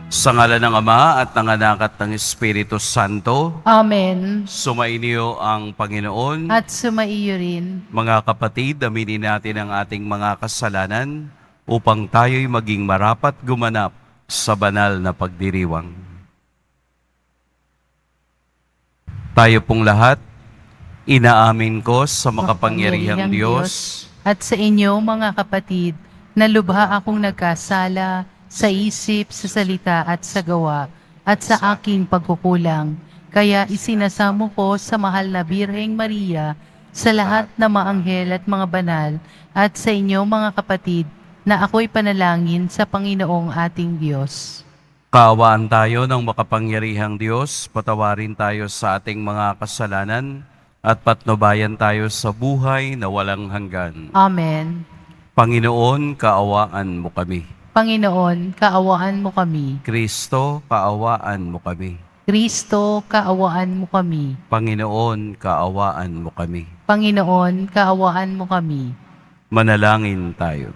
Sa ngalan ng Ama at ng Anak at ng Espiritu Santo, Amen. sumainyo ang Panginoon. At sumaiyo rin. Mga kapatid, aminin natin ang ating mga kasalanan upang tayo'y maging marapat gumanap sa banal na pagdiriwang. Tayo pong lahat, inaamin ko sa makapangyarihang Diyos At sa inyo, mga kapatid, na lubha akong nagkasala sa isip, sa salita at sa gawa, at sa aking pagkukulang. Kaya isinasamo ko sa mahal na Birheng Maria, sa lahat ng mga anghel at mga banal, at sa inyo, mga kapatid, na ako'y panalangin sa Panginoong ating Diyos. Kaawaan tayo ng makapangyarihang Diyos, patawarin tayo sa ating mga kasalanan, at patnubayan tayo sa buhay na walang hanggan. Amen. Panginoon, kaawaan mo kami. Panginoon, kaawaan mo kami. Kristo, kaawaan mo kami. Kristo, kaawaan mo kami. Panginoon, kaawaan mo kami. Panginoon, kaawaan mo kami. Manalangin tayo.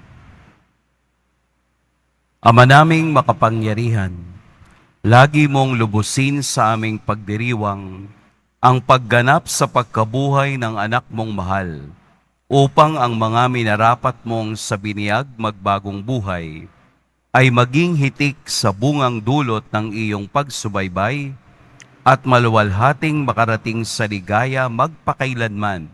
Ama naming makapangyarihan, lagi mong lubusin sa aming pagdiriwang ang pagganap sa pagkabuhay ng anak mong mahal, upang ang mga minarapat mong sa biniyag magbagong buhay ay maging hitik sa bungang dulot ng iyong pagsubaybay at maluwalhating makarating sa ligaya magpakailanman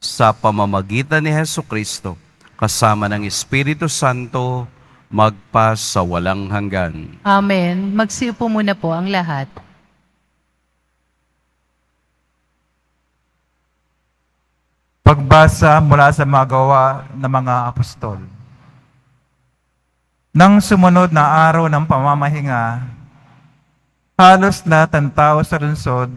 sa pamamagitan ni Hesukristo kasama ng Espiritu Santo magpa sa walang hanggan. Amen. Magsiupo muna po ang lahat. Pagbasa mula sa mga gawa ng mga apostol. Nang sumunod na araw ng pamamahinga, halos lahat ng tao sa lungsod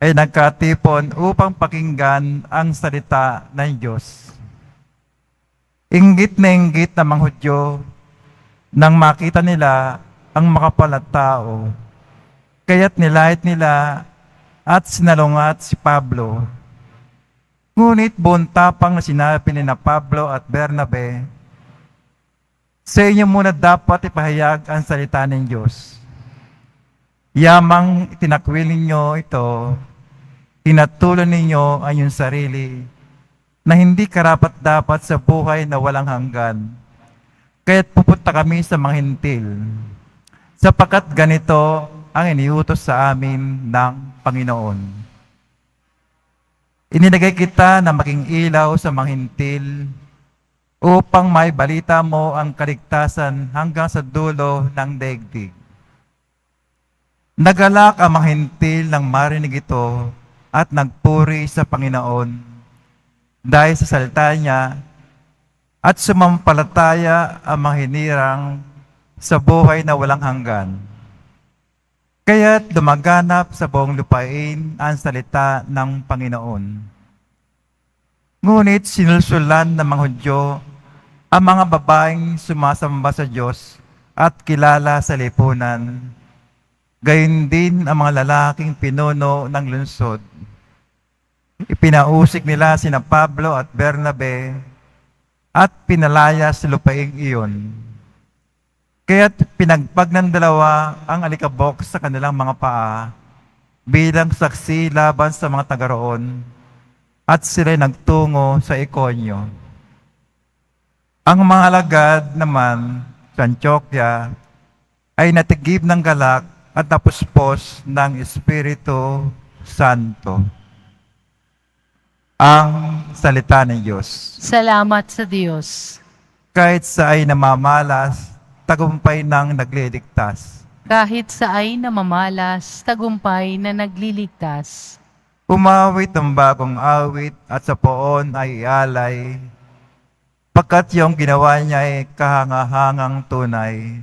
ay nagkatipon upang pakinggan ang salita ng Diyos. Inggit na inggit ng mga Hudyo nang makita nila ang makapal na tao, kaya't nilait nila at sinalungat si Pablo. Ngunit buong tapang na sinabi ni na Pablo at Bernabe, sa inyo muna dapat ipahayag ang salita ng Diyos. Yamang itinakwil ninyo ito, tinatulan ninyo ang iyong sarili na hindi karapat-dapat sa buhay na walang hanggan. Kaya't pupunta kami sa mga hintil, sapagkat ganito ang iniutos sa amin ng Panginoon. Ininagay kita na maging ilaw sa mga hintil upang may balita mo ang kaligtasan hanggang sa dulo ng daigdig. Nagalak ang mga hintil nang marinig ito at nagpuri sa Panginoon dahil sa salita niya at sumampalataya ang mga hinirang sa buhay na walang hanggan. Kaya't lumaganap sa buong lupain ang salita ng Panginoon. Ngunit sinulsulan ng mga Hudyo ang mga babaeng sumasamba sa Diyos at kilala sa lipunan. Gayon din ang mga lalaking pinuno ng lungsod. Ipinausik nila sina Pablo at Bernabe at pinalaya sa lupaing iyon. Kaya't pinagpag ng dalawa ang alikabok sa kanilang mga paa bilang saksi laban sa mga taga-roon at sila'y nagtungo sa Ikonyo. Ang mga alagad naman sa Antioquia ay natigib ng galak at napuspos ng Espiritu Santo. Ang salita ng Diyos. Salamat sa Diyos. Kahit sa ay namamalas, tagumpay ng nagliligtas. Kahit sa ay namamalas, tagumpay na nagliligtas. Umawit ng bagong awit at sa poon ay ialay, pagkat yung ginawa niya ay kahangahangang tunay.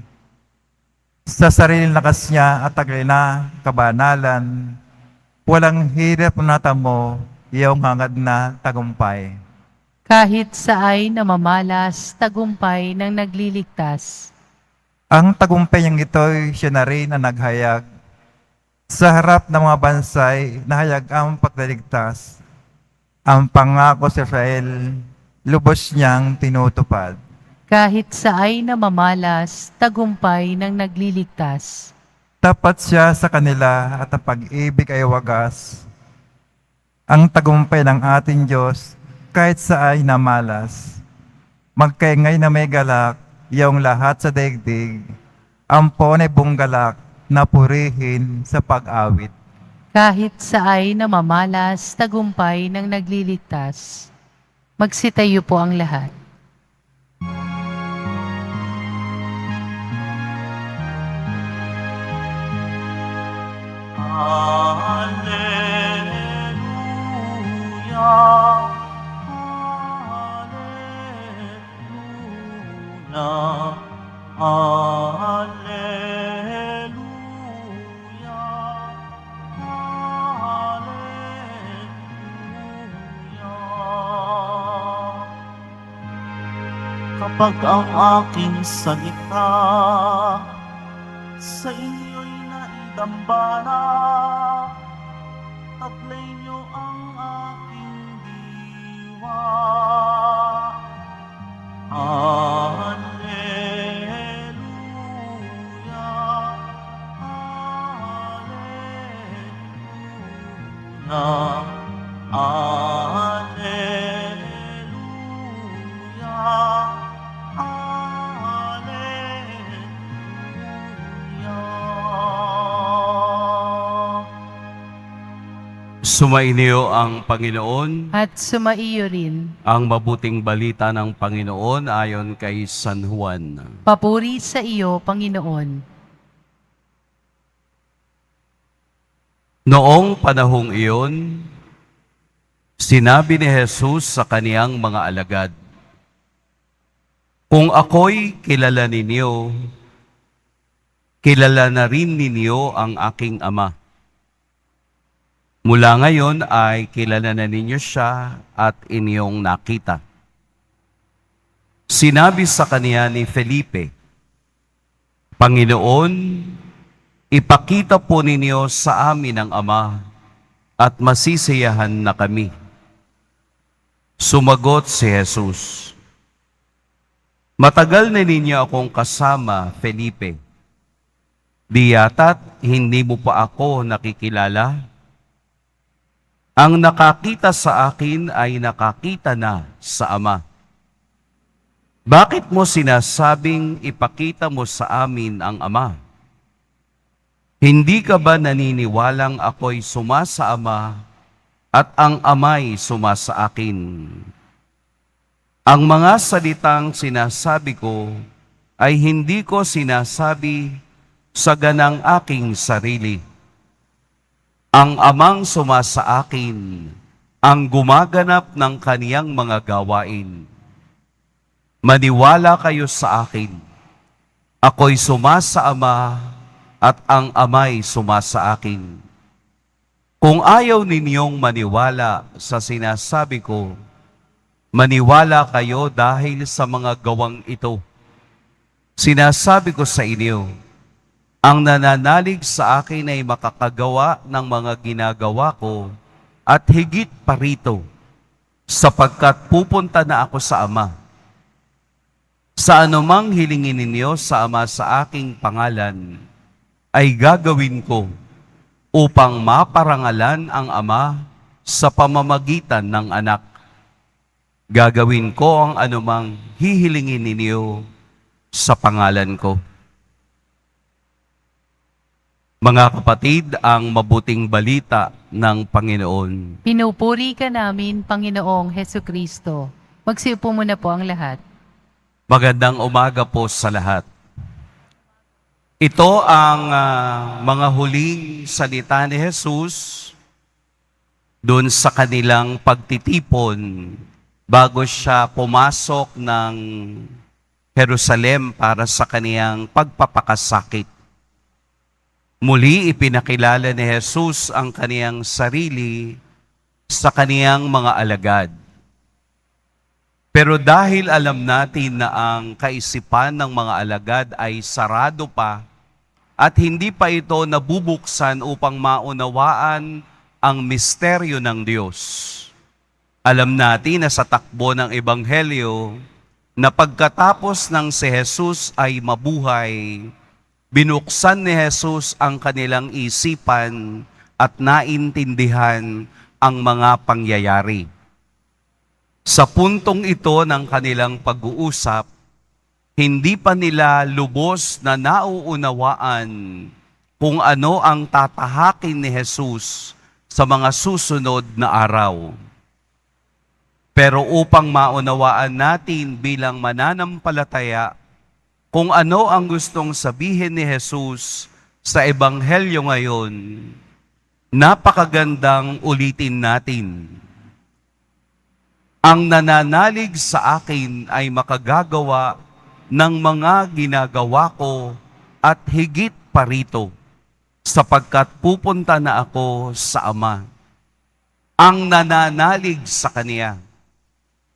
Sa sariling lakas niya at taglina kabanalan, walang hirap na natamo iyong hangad na tagumpay. Kahit sa ay namamalas, tagumpay ng nagliligtas. Ang tagumpay niyang ito'y siya na rin na naghayag. Sa harap ng mga bansay, nahayag ang paglaligtas. Ang pangako sa Israel, lubos niyang tinutupad. Kahit sa ay namamalas, tagumpay ng nagliligtas. Tapat siya sa kanila at ang pag-ibig ay wagas. Ang tagumpay ng ating Diyos, kahit sa ay namalas. Magkaingay na may galak, iyong lahat sa daigdig. Ampon ay buong galak na purihin sa pag-awit. Kahit sa ay namamalas, tagumpay ng nagliligtas. Magsitayo po ang lahat. Kapag ang aking salita sa inyo'y naidambana, taglay niyo ang aking diwa. Alleluia, Alleluia, Alleluia. Sumainyo ang Panginoon. At sumaiyo rin. Ang mabuting balita ng Panginoon ayon kay San Juan. Papuri sa iyo, Panginoon. Noong panahong iyon, sinabi ni Jesus sa kaniyang mga alagad, "Kung ako'y kilala ninyo, kilala na rin ninyo ang aking Ama. Mula ngayon ay kilala na ninyo siya at inyong nakita." Sinabi sa kaniya ni Felipe, "Panginoon, ipakita po ninyo sa amin ang Ama at masisiyahan na kami." Sumagot si Jesus, "Matagal na ninyo akong kasama, Felipe. Di yata't hindi mo pa ako nakikilala? Ang nakakita sa akin ay nakakita na sa Ama. Bakit mo sinasabing ipakita mo sa amin ang Ama? Hindi ka ba naniniwalang ako'y suma sa Ama at ang Ama'y suma sa akin? Ang mga salitang sinasabi ko ay hindi ko sinasabi sa ganang aking sarili. Ang Amang suma sa akin ang gumaganap ng kaniyang mga gawain. Maniwala kayo sa akin. Ako'y suma sa Ama at ang Ama'y suma sa akin. Kung ayaw ninyong maniwala sa sinasabi ko, maniwala kayo dahil sa mga gawang ito. Sinasabi ko sa inyo, ang nananalig sa akin ay makakagawa ng mga ginagawa ko at higit pa rito, sapagkat pupunta na ako sa Ama. Sa anumang hilingin ninyo sa Ama sa aking pangalan, ay gagawin ko upang maparangalan ang Ama sa pamamagitan ng Anak. Gagawin ko ang anumang hihilingin ninyo sa pangalan ko." Mga kapatid, ang mabuting balita ng Panginoon. Pinupuri ka namin, Panginoong Heso Kristo. Magsiupo muna po ang lahat. Magandang umaga po sa lahat. Ito ang mga huling salita ni Jesus doon sa kanilang pagtitipon bago siya pumasok ng Jerusalem para sa kaniyang pagpapakasakit. Muli ipinakilala ni Jesus ang kaniyang sarili sa kaniyang mga alagad. Pero dahil alam natin na ang kaisipan ng mga alagad ay sarado pa at hindi pa ito nabubuksan upang maunawaan ang misteryo ng Diyos, Alam natin na sa takbo ng Ebanghelyo, na pagkatapos ng si Jesus ay mabuhay, binuksan ni Jesus ang kanilang isipan at naintindihan ang mga pangyayari. Sa puntong ito ng kanilang pag-uusap, hindi pa nila lubos na nauunawaan kung ano ang tatahakin ni Jesus sa mga susunod na araw. Pero upang maunawaan natin bilang mananampalataya kung ano ang gustong sabihin ni Jesus sa Ebanghelyo ngayon, napakagandang ulitin natin. Ang nananalig sa akin ay makagagawa ng mga ginagawa ko at higit pa rito, sapagkat pupunta na ako sa Ama. Ang nananalig sa Kanya.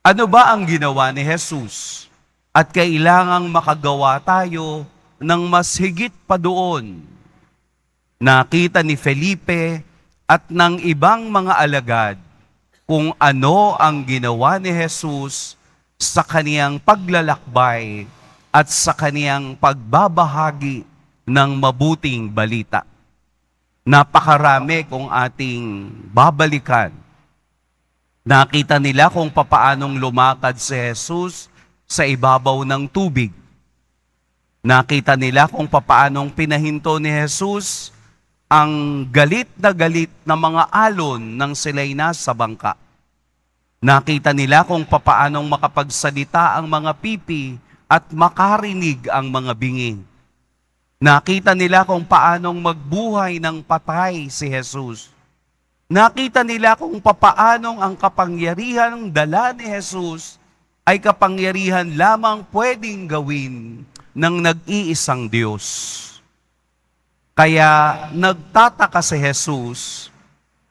Ano ba ang ginawa ni Jesus? At kailangang makagawa tayo ng mas higit pa doon. Nakita ni Felipe at ng ibang mga alagad kung ano ang ginawa ni Jesus sa kaniyang paglalakbay at sa kaniyang pagbabahagi ng mabuting balita. Napakarami kung ating babalikan. Nakita nila kung papaanong lumakad si Jesus sa ibabaw ng tubig. Nakita nila kung papaanong pinahinto ni Jesus ang galit na mga alon nang sila'y nasa bangka. Nakita nila kung papaanong makapagsalita ang mga pipi at makarinig ang mga bingi. Nakita nila kung paanong magbuhay ng patay si Jesus. Nakita nila kung papaanong ang kapangyarihan ng dala ni Jesus ay kapangyarihan lamang pwedeng gawin ng nag-iisang Diyos. Kaya nagtataka si Jesus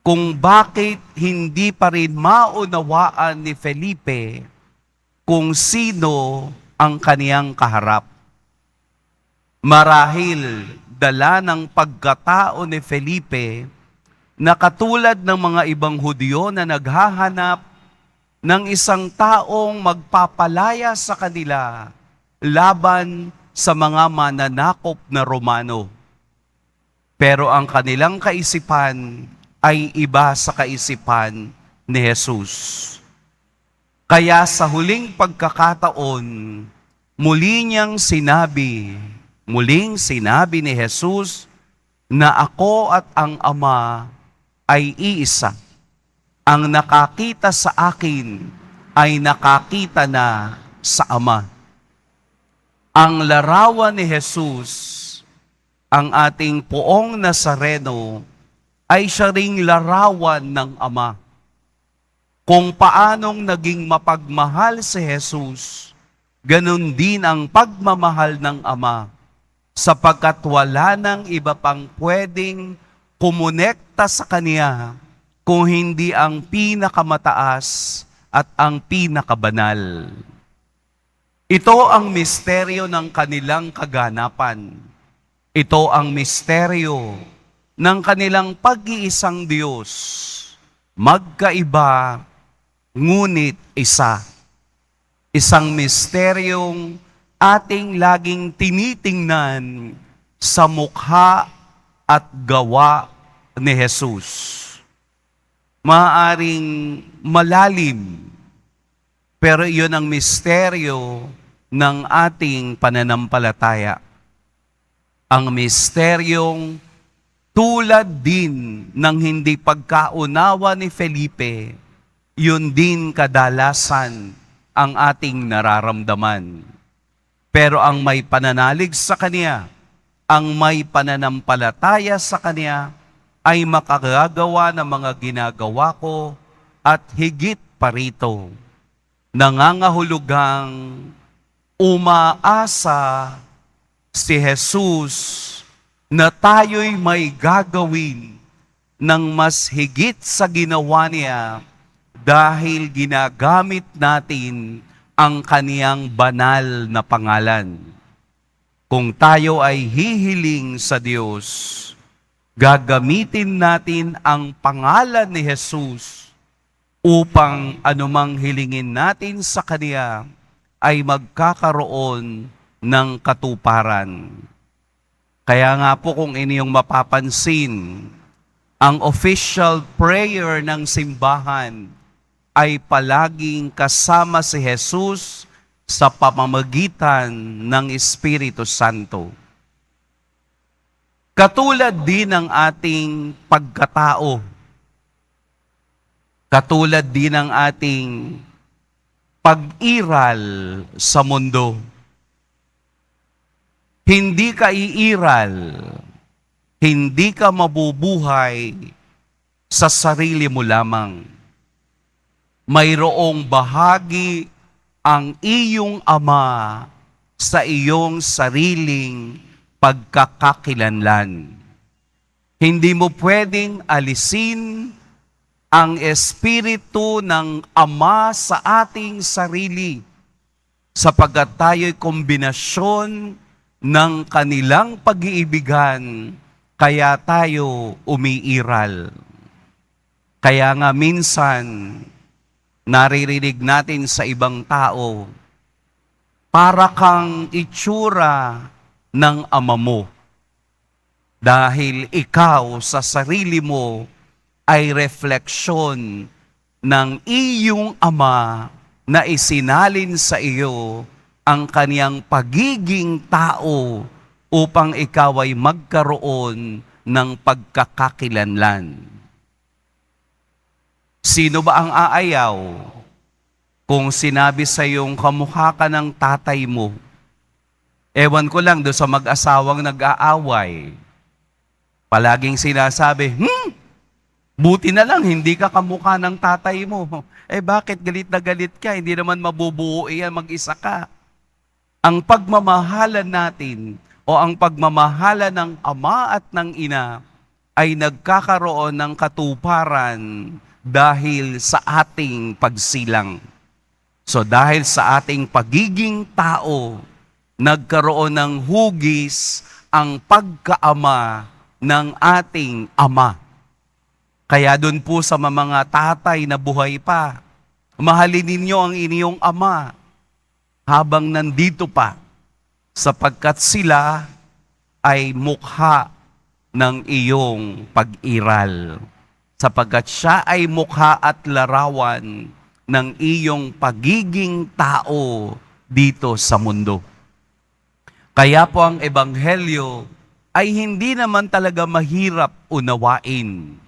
kung bakit hindi pa rin maunawaan ni Felipe kung sino ang kaniyang kaharap. Marahil dala ng pagkatao ni Felipe na katulad ng mga ibang Hudyo na naghahanap ng isang taong magpapalaya sa kanila laban sa mga mananakop na Romano. Pero ang kanilang kaisipan ay iba sa kaisipan ni Jesus. Kaya sa huling pagkakataon, muling sinabi ni Jesus na ako at ang Ama ay iisa. Ang nakakita sa akin ay nakakita na sa Ama. Ang larawan ni Jesus, ang ating poong Nazareno, ay siya ring larawan ng Ama. Kung paanong naging mapagmahal si Jesus, ganun din ang pagmamahal ng Ama, sapagkat wala nang iba pang pwedeng kumonekta sa Kanya kung hindi ang pinakamataas at ang pinakabanal. Ito ang misteryo ng kanilang kaganapan. Ito ang misteryo ng kanilang pag-iisang Diyos. Magkaiba, ngunit isa. Isang misteryong ating laging tinitingnan sa mukha at gawa ni Jesus. Maaring malalim, pero iyon ang misteryo ng ating pananampalataya. Ang misteryong tulad din ng hindi pagkaunawa ni Felipe, yun din kadalasan ang ating nararamdaman. Pero ang may pananalig sa Kanya, ang may pananampalataya sa Kanya, ay makagagawa ng mga ginagawa ko at higit pa rito. Nangangahulugang umaasa si Jesus na tayo'y may gagawin ng mas higit sa ginawa niya dahil ginagamit natin ang kaniyang banal na pangalan. Kung tayo ay hihiling sa Diyos, gagamitin natin ang pangalan ni Jesus upang anumang hilingin natin sa Kanya ay magkakaroon ng katuparan. Kaya nga po kung inyong mapapansin, ang official prayer ng simbahan ay palaging kasama si Jesus sa pamamagitan ng Espiritu Santo. Katulad din ng ating pagkatao, katulad din ng ating pag-iral sa mundo. Hindi ka iiral, hindi ka mabubuhay sa sarili mo lamang. Mayroong bahagi ang iyong Ama sa iyong sariling pagkakakilanlan. Hindi mo pwedeng alisin ang Espiritu ng Ama sa ating sarili sapagkat tayo'y kombinasyon ng kanilang pag-iibigan kaya tayo umiiral. Kaya nga minsan, naririnig natin sa ibang tao, para kang itsura ng ama mo. Dahil ikaw sa sarili mo ay refleksyon ng iyong ama na isinalin sa iyo ang kaniyang pagiging tao upang ikaw ay magkaroon ng pagkakakilanlan. Sino ba ang aayaw kung sinabi sa iyong kamukha ka ng tatay mo? Ewan ko lang doon sa mag-asawang nag-aaway. Palaging sinasabi, buti na lang hindi ka kamukha ng tatay mo. Bakit galit na galit ka? Hindi naman mabubuo iyan, mag-isa ka. Ang pagmamahalan natin o ang pagmamahalan ng ama at ng ina ay nagkakaroon ng katuparan dahil sa ating pagsilang. So dahil sa ating pagiging tao, nagkaroon ng hugis ang pagkaama ng ating ama. Kaya dun po sa mga tatay na buhay pa, mahalin ninyo ang inyong ama habang nandito pa, sapagkat sila ay mukha ng iyong pag-iral. Sapagkat siya ay mukha at larawan ng iyong pagiging tao dito sa mundo. Kaya po ang Ebanghelyo ay hindi naman talaga mahirap unawain.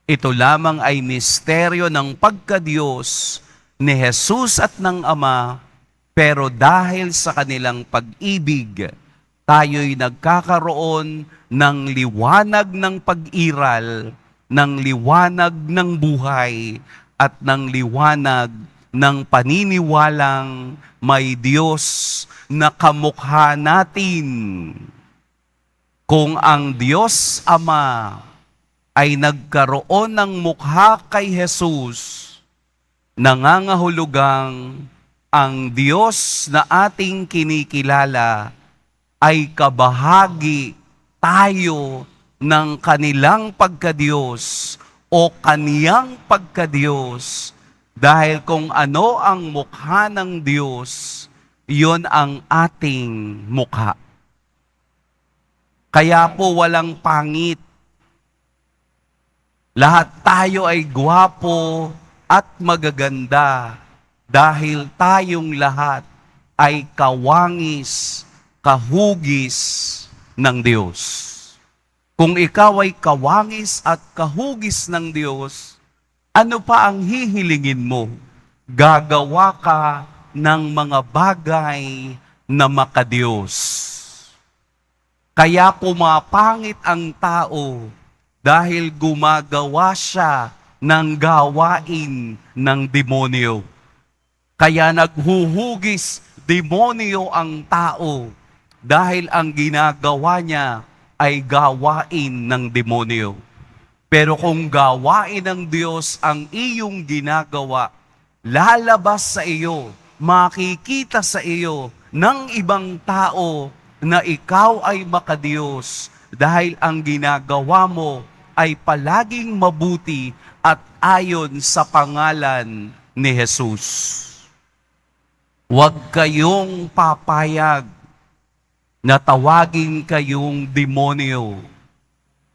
Ito lamang ay misteryo ng pagka-Diyos ni Jesus at ng Ama, pero dahil sa kanilang pag-ibig, tayo'y nagkakaroon ng liwanag ng pag-iral, ng liwanag ng buhay, at ng liwanag ng paniniwalang may Diyos na kamukha natin. Kung ang Diyos Ama ay nagkaroon ng mukha kay Jesus, nangangahulugang ang Diyos na ating kinikilala ay kabahagi tayo ng kanilang pagkadiyos o kaniyang pagkadiyos, dahil kung ano ang mukha ng Diyos, yun ang ating mukha. Kaya po walang pangit. Lahat tayo ay gwapo at magaganda dahil tayong lahat ay kawangis, kahugis ng Diyos. Kung ikaw ay kawangis at kahugis ng Diyos, ano pa ang hihilingin mo? Gagawa ka ng mga bagay na makadiyos. Kaya pumapangit ang tao dahil gumagawa siya ng gawain ng demonyo. Kaya naghuhugis demonyo ang tao dahil ang ginagawa niya ay gawain ng demonyo. Pero kung gawain ng Diyos ang iyong ginagawa, lalabas sa iyo, makikita sa iyo ng ibang tao na ikaw ay makadiyos dahil ang ginagawa mo ay palaging mabuti at ayon sa pangalan ni Jesus. Huwag kayong papayag na tawagin kayong demonyo,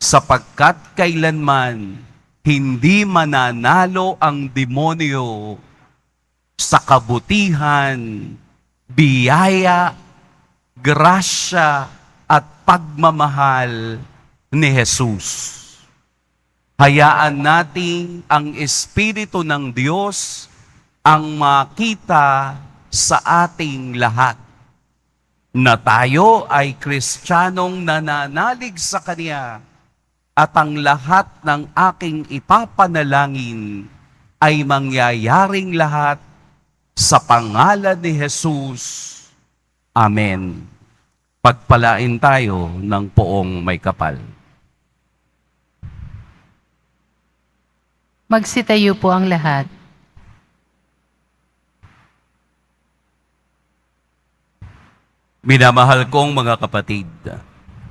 sapagkat kailanman hindi mananalo ang demonyo sa kabutihan, biyaya, grasya at pagmamahal ni Jesus. Hayaan natin ang Espiritu ng Diyos ang makita sa ating lahat na tayo ay Kristiyanong nananalig sa Kanya at ang lahat ng aking ipapanalangin ay mangyayaring lahat sa pangalan ni Jesus. Amen. Pagpalain tayo ng poong may kapal. Magsitayo po ang lahat. Minamahal kong mga kapatid,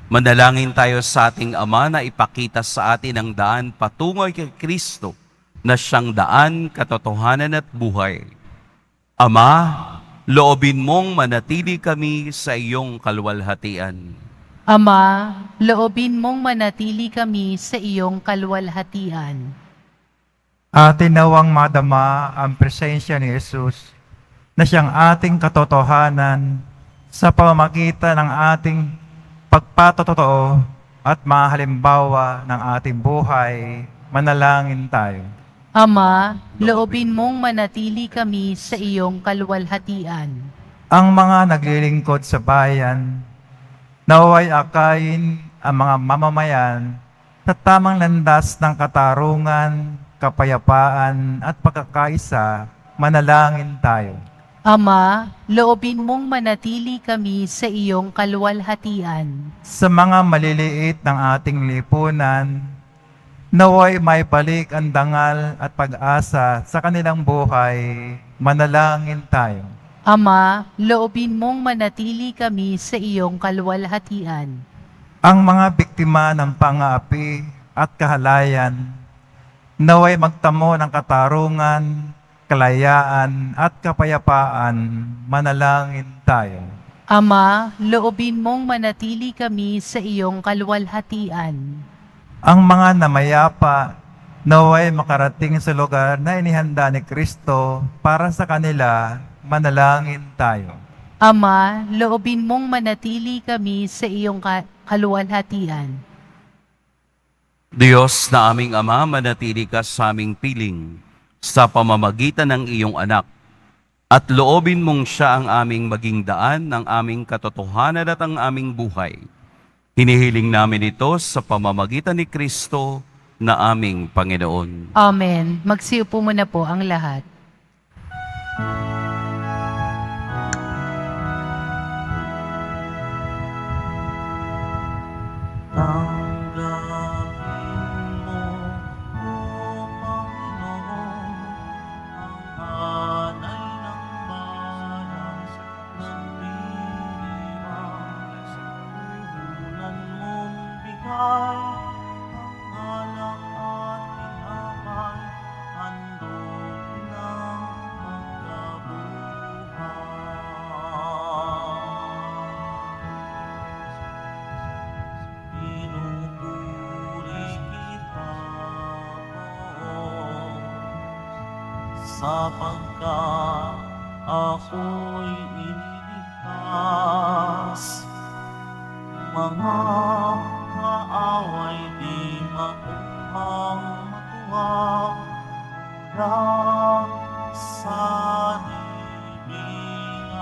manalangin tayo sa ating Ama na ipakita sa atin ang daan patungo kay Kristo na siyang daan, katotohanan at buhay. Ama, loobin mong manatili kami sa iyong kalwalhatian. Ama, loobin mong manatili kami sa iyong kalwalhatian. Atin nawang madama ang presensya ni Jesus na siyang ating katotohanan sa pamamagitan ng ating pagpatotoo at mga halimbawa ng ating buhay. Manalangin tayo. Ama, loobin mong manatili kami sa iyong kalwalhatian. Ang mga naglilingkod sa bayan, naway akayin ang mga mamamayan sa tamang landas ng katarungan, kapayapaan at pagkakaisa. Manalangin tayo. Ama, loobin mong manatili kami sa iyong kalwalhatian. Sa mga maliliit ng ating lipunan, naway may balik ang dangal at pag-asa sa kanilang buhay. Manalangin tayo. Ama, loobin mong manatili kami sa iyong kalwalhatian. Ang mga biktima ng pang-aapi at kahalayan, naway magtamo ng katarungan, kalayaan at kapayapaan. Manalangin tayo. Ama, loobin mong manatili kami sa iyong kalwalhatian. Ang mga namayapa, naway makarating sa lugar na inihanda ni Kristo para sa kanila. Manalangin tayo. Ama, loobin mong manatili kami sa iyong kalwalhatian. Diyos na aming Ama, manatili ka sa aming piling sa pamamagitan ng iyong anak at loobin mong siya ang aming maging daan ng aming katotohanan at ang aming buhay. Hinihiling namin ito sa pamamagitan ni Kristo na aming Panginoon. Amen. Magsiupo muna po ang lahat. Tanggapin mo, O Panginoon, ang hanay ng bayan ng diriwang. Puhunan mong bigay ang alak at tinapay, handog ng pagkabuhay. Pinupuri kita, Poong, sapagkat ako'y iniligtas. Mga kaaway di maupang matuwa mula sa libingan.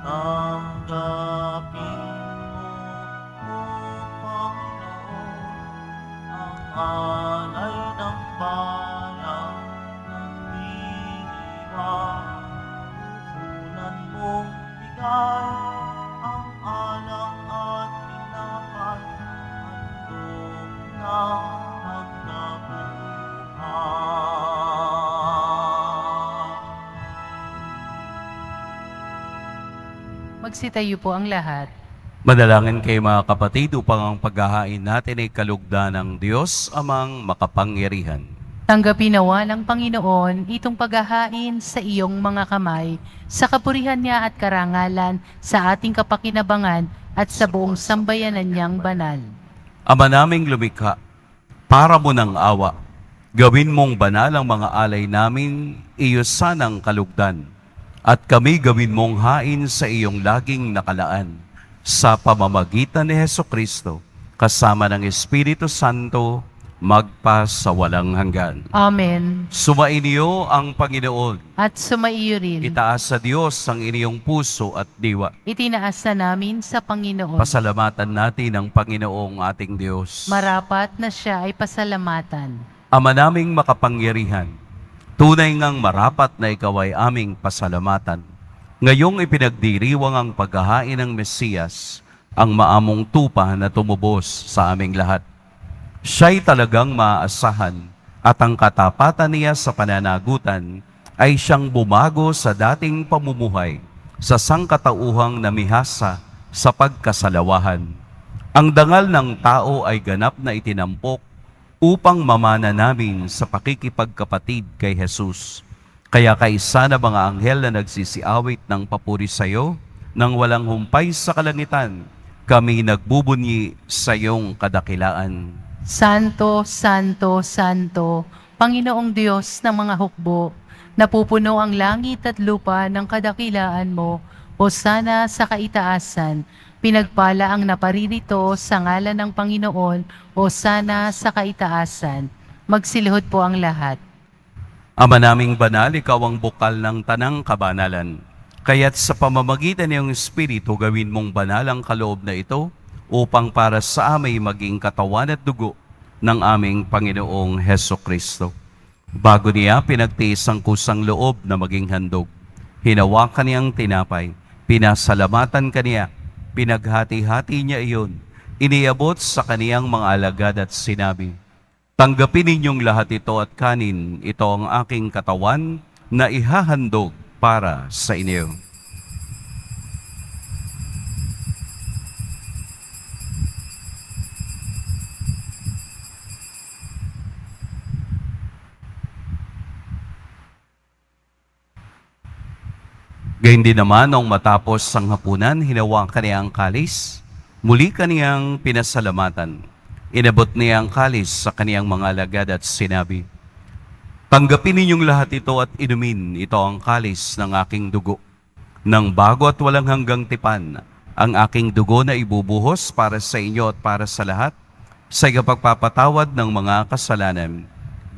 Tanggapin mo, O Panginoon, ang alay ng bayan ng diriwang. Puhunan mong bigay ang alak at tinapay, handog ng pagkabuhay. Magsitayo po ang lahat. Manalangin kayo mga kapatid upang ang paghahain natin ay kalugdan ng Diyos amang makapangyarihan. Tanggapin nawa ng Panginoon itong paghahain sa iyong mga kamay, sa kapurihan niya at karangalan, sa ating kapakinabangan at sa buong sambayanan niyang banal. Ama naming lumikha, para mo ng awa, gawin mong banal ang mga alay namin, iyo sanang kalugdan, at kami gawin mong hain sa iyong laging nakalaan, sa pamamagitan ni Hesukristo, kasama ng Espiritu Santo, magpa sa walang hanggan. Amen. Sumainyo ang Panginoon. At sumaiyo rin. Itaas sa Diyos ang inyong puso at diwa. Itinaas na namin sa Panginoon. Pasalamatan natin ang Panginoong ating Diyos. Marapat na siya ay pasalamatan. Ama naming makapangyarihan, tunay ngang marapat na ikaw ay aming pasalamatan. Ngayong ipinagdiriwang ang paghahain ng Mesiyas, ang maamong tupa na tumubos sa aming lahat. Siya'y talagang maaasahan at ang katapatan niya sa pananagutan ay siyang bumago sa dating pamumuhay sa sangkatauhang namihasa sa pagkasalawahan. Ang dangal ng tao ay ganap na itinampok upang mamana namin sa pakikipagkapatid kay Jesus. Kaya kaisa na mga anghel na nagsisiawit ng papuri sa iyo, nang walang humpay sa kalangitan, kami nagbubunyi sa iyong kadakilaan. Santo, Santo, Santo, Panginoong Diyos ng mga hukbo, napupuno ang langit at lupa ng kadakilaan mo, hosana sa kaitaasan, pinagpala ang naparirito sa ngalan ng Panginoon, hosana sa kaitaasan. Magsilihod po ang lahat. Ama naming banal, ikaw ang bukal ng tanang kabanalan. Kaya't sa pamamagitan ng Espiritu, gawin mong banal ang kaloob na ito, upang para sa amay maging katawan at dugo ng aming Panginoong Hesukristo. Bago niya pinagtiis ang kusang loob na maging handog, hinawakan niyang tinapay, pinasalamatan kaniya, pinaghati-hati niya iyon, iniabot sa kaniyang mga alagad at sinabi, "Tanggapin ninyong lahat ito at kanin, ito ang aking katawan na ihahandog para sa inyo." Gayun din naman, nung matapos ang hapunan, hinawakan niya ang kalis, muli kaniyang pinasalamatan. Inabot niya ang kalis sa kaniyang mga alagad at sinabi, "Tanggapin ninyong lahat ito at inumin, ito ang kalis ng aking dugo. Nang bago at walang hanggang tipan, ang aking dugo na ibubuhos para sa inyo at para sa lahat, sa pagpapatawad ng mga kasalanan.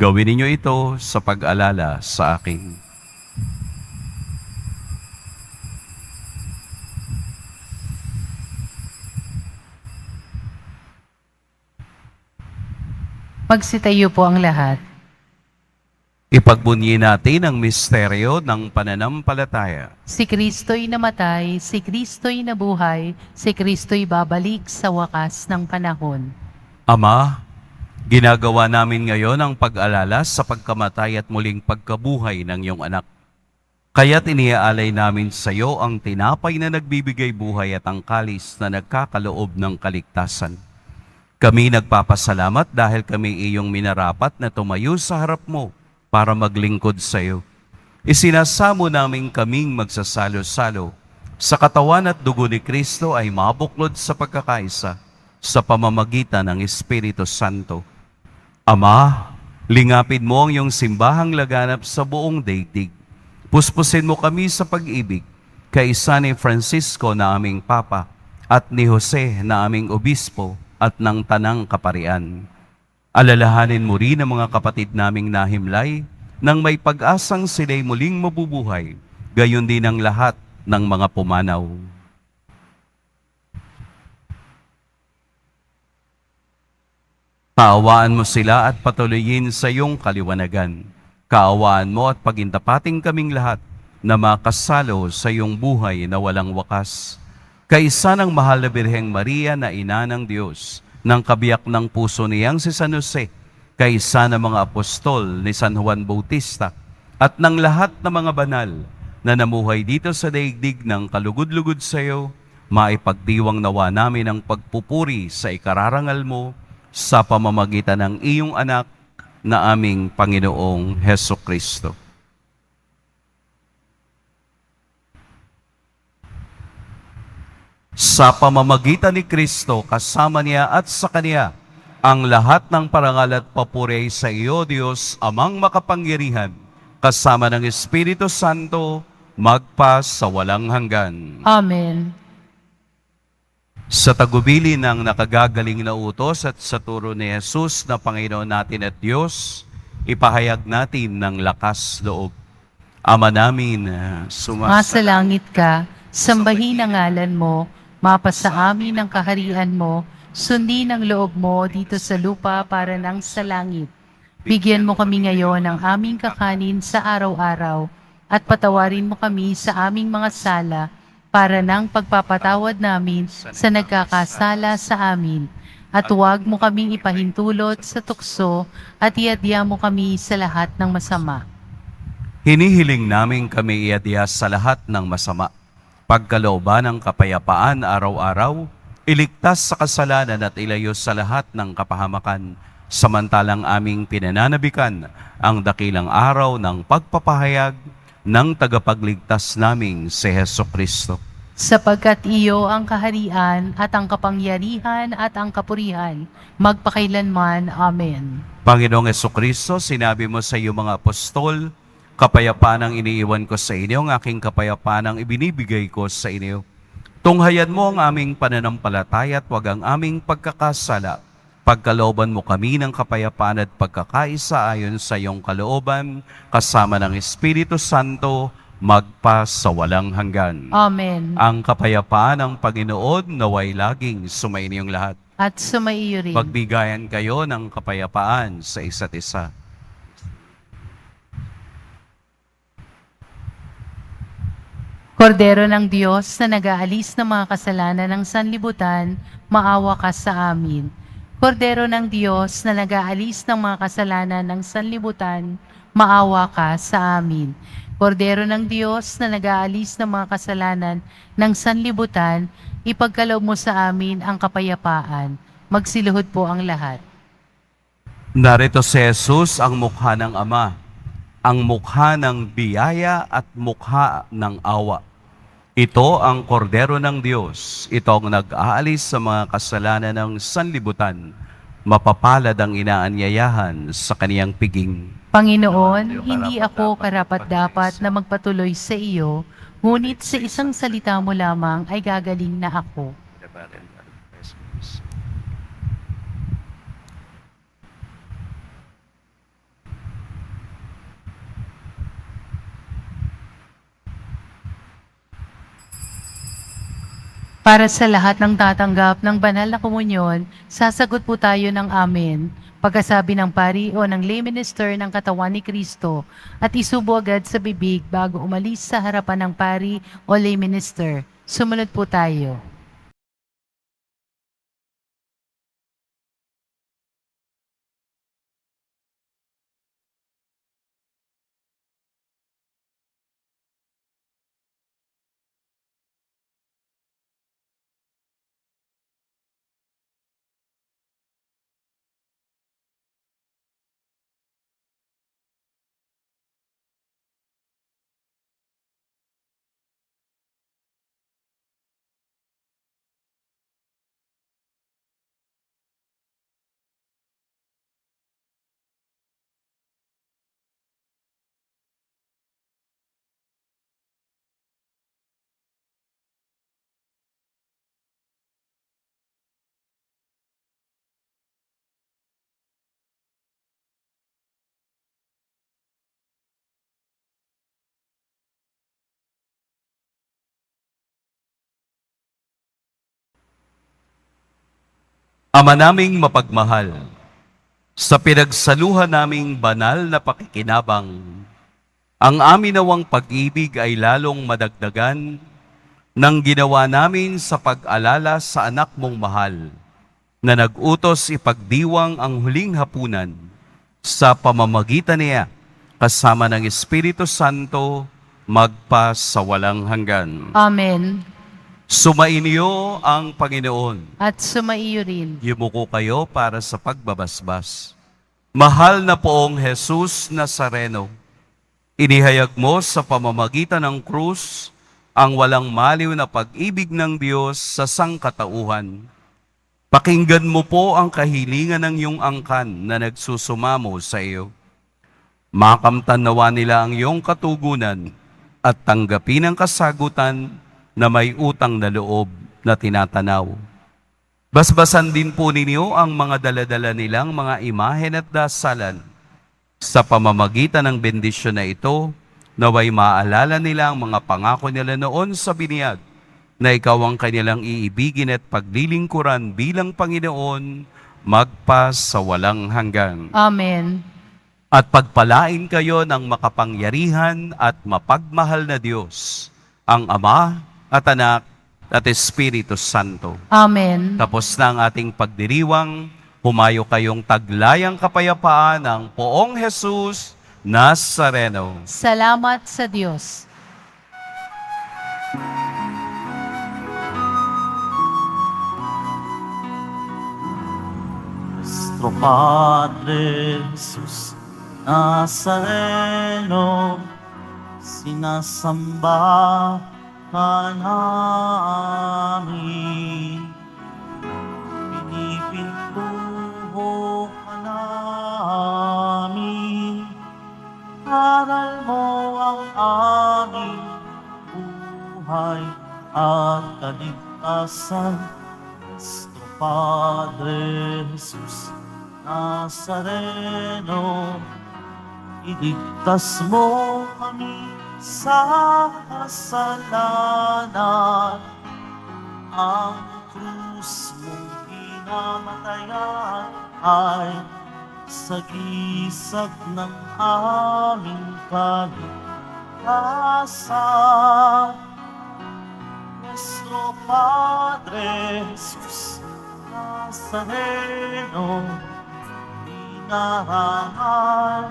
Gawin ninyo ito sa pag-alala sa akin." Magsitayo po ang lahat. Ipagbunyi natin ang misteryo ng pananampalataya. Si Kristo'y namatay, si Kristo'y nabuhay, si Kristo'y babalik sa wakas ng panahon. Ama, ginagawa namin ngayon ang pag-alala sa pagkamatay at muling pagkabuhay ng iyong anak. Kaya't iniaalay namin sa iyo ang tinapay na nagbibigay buhay at ang kalis na nagkakaloob ng kaligtasan. Kami nagpapasalamat dahil kami iyong minarapat na tumayo sa harap mo para maglingkod sa iyo. Isinasamo namin kaming magsasalo-salo sa katawan at dugo ni Kristo ay mabuklod sa pagkakaisa sa pamamagitan ng Espiritu Santo. Ama, lingapin mo ang iyong simbahang laganap sa buong daigdig. Puspusin mo kami sa pag-ibig, kaisa ni Francisco na aming Papa at ni Jose na aming Obispo at ng Tanang Kaparian. Alalahanin mo rin ang mga kapatid naming nahimlay nang may pag-asang sila'y muling mabubuhay, gayon din ang lahat ng mga pumanaw. Kaawaan mo sila at patuloyin sa iyong kaliwanagan. Kaawaan mo at pagintapating kaming lahat na makasalo sa iyong buhay na walang wakas. Kaisa ng mahal na Birheng Maria na ina ng Diyos, ng kabiyak ng puso niyang si San Jose, kaisa ng mga apostol ni San Juan Bautista, at ng lahat ng mga banal na namuhay dito sa daigdig ng kalugod-lugod sa iyo, maipagdiwang nawa namin ang pagpupuri sa ikararangal mo sa pamamagitan ng iyong anak na aming Panginoong Heso Kristo. Sa pamamagitan ni Kristo, kasama niya at sa Kanya, ang lahat ng parangal at papuri sa iyo, Diyos, Amang makapangyarihan, kasama ng Espiritu Santo, magpa sa walang hanggan. Amen. Sa tagubili ng nakagagaling na utos at sa turo ni Jesus na Panginoon natin at Diyos, ipahayag natin ng lakas loob. Ama namin, Masa langit ka, sambahin ang ngalan mo, mapasa amin ang kaharian mo, sundin ang loob mo dito sa lupa para nang sa langit. Bigyan mo kami ngayon ng aming kakanin sa araw-araw, at patawarin mo kami sa aming mga sala, para nang pagpapatawad namin sa nagkakasala sa amin. At huwag mo kaming ipahintulot sa tukso, at iadya mo kami sa lahat ng masama. hinihiling namin kami iadya sa lahat ng masama. Pagkalooban ng kapayapaan araw-araw, iligtas sa kasalanan at ilayo sa lahat ng kapahamakan, samantalang aming pinananabikan ang dakilang araw ng pagpapahayag ng tagapagligtas naming si Heso Kristo. Sapagkat iyo ang kaharian at ang kapangyarihan at ang kapurihan, magpakailanman. Amen. Panginoong Heso Kristo, sinabi mo sa iyong mga apostol, kapayapaan ang iniiwan ko sa inyo, ang aking kapayapaan ang ibinibigay ko sa inyo. Tunghayan mo ang aming pananampalataya at wag ang aming pagkakasala. Pagkalooban mo kami ng kapayapaan at pagkakaisa ayon sa iyong kalooban, kasama ng Espiritu Santo, magpa sa walang hanggan. Amen. Ang kapayapaan ng Panginoon naway laging sumainyong lahat. At sumaiyo rin. Magbigayan kayo ng kapayapaan sa isa't isa. Kordero ng Diyos na nag-aalis ng mga kasalanan ng sanlibutan, maawa ka sa amin. Kordero ng Diyos na nag-aalis ng mga kasalanan ng sanlibutan, maawa ka sa amin. Kordero ng Diyos na nag-aalis ng mga kasalanan ng sanlibutan, ipagkaloob mo sa amin ang kapayapaan. Magsiluhod po ang lahat. Narito si Jesus, ang mukha ng Ama, ang mukha ng biyaya at mukha ng awa. Ito ang kordero ng Diyos, ito ang nag-aalis sa mga kasalanan ng sanlibutan. Mapapalad ang inaanyayahan sa kaniyang piging. Panginoon, hindi ako karapat-dapat na magpatuloy sa iyo, ngunit sa isang salita mo lamang ay gagaling na ako. Para sa lahat ng tatanggap ng banal na komunyon, sasagot po tayo ng amen. Pagkasabi ng pari o ng lay minister ng katawan ni Kristo at isubo agad sa bibig bago umalis sa harapan ng pari o lay minister. Sumunod po tayo. Ama naming mapagmahal, sa pinagsaluhan naming banal na pakikinabang, ang amin nawang pag-ibig ay lalong madagdagan ng ginawa namin sa pag-alala sa anak mong mahal, na nag-utos ipagdiwang ang huling hapunan sa pamamagitan niya, kasama ng Espiritu Santo, magpa sa walang hanggan. Amen. Sumainyo ang Panginoon. At sumaiyo rin. Yumuko kayo para sa pagbabasbas. Mahal na poong Jesus Nazareno, inihayag mo sa pamamagitan ng krus ang walang maliw na pag-ibig ng Diyos sa sangkatauhan. Pakinggan mo po ang kahilingan ng iyong angkan na nagsusumamo sa iyo. Makamtan nawa nila ang iyong katugunan at tanggapin ang kasagutan na may utang na loob na tinatanaw. Basbasan din po ninyo ang mga daladala nilang mga imahen at dasalan. Sa pamamagitan ng bendisyon na ito, naway maalala nila ang mga pangako nila noon sa biniyag, na ikaw ang kanilang iibigin at paglilingkuran bilang Panginoon, magpas sa walang hanggang. Amen. At pagpalain kayo ng makapangyarihan at mapagmahal na Diyos, ang Ama at Anak at Espiritu Santo. Amen. Tapos na ang ating pagdiriwang, humayo kayong taglayang kapayapaan ng poong Jesus Nazareno. Salamat sa Diyos. Nuestro Padre Jesus Nazareno, sinasamba ka namin. Pinipintuho ka namin. Aral mo ang aming buhay at kaligtasan. Nuestro Padre Jesus Nazareno, iligtas mo kami sa kasalanan. Ang krus mong pinamatayan ay sagisag ng aming kaligtasan. Nuestro Padre Jesus Nazareno, inarangal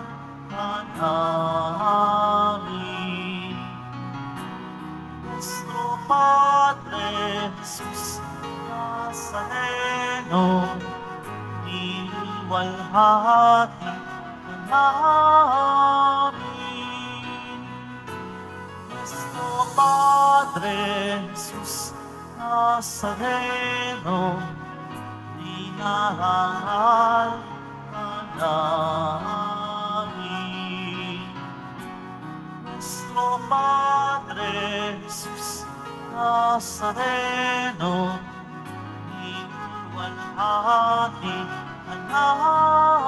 ka namin. Nuestro Padre Jesus Nazareno, iniwalhati ka namin. Nuestro Padre Jesus Nazareno, inarangal ka namin. Nuestro Padre Jesus Nazareno, iniwalhati ka namin.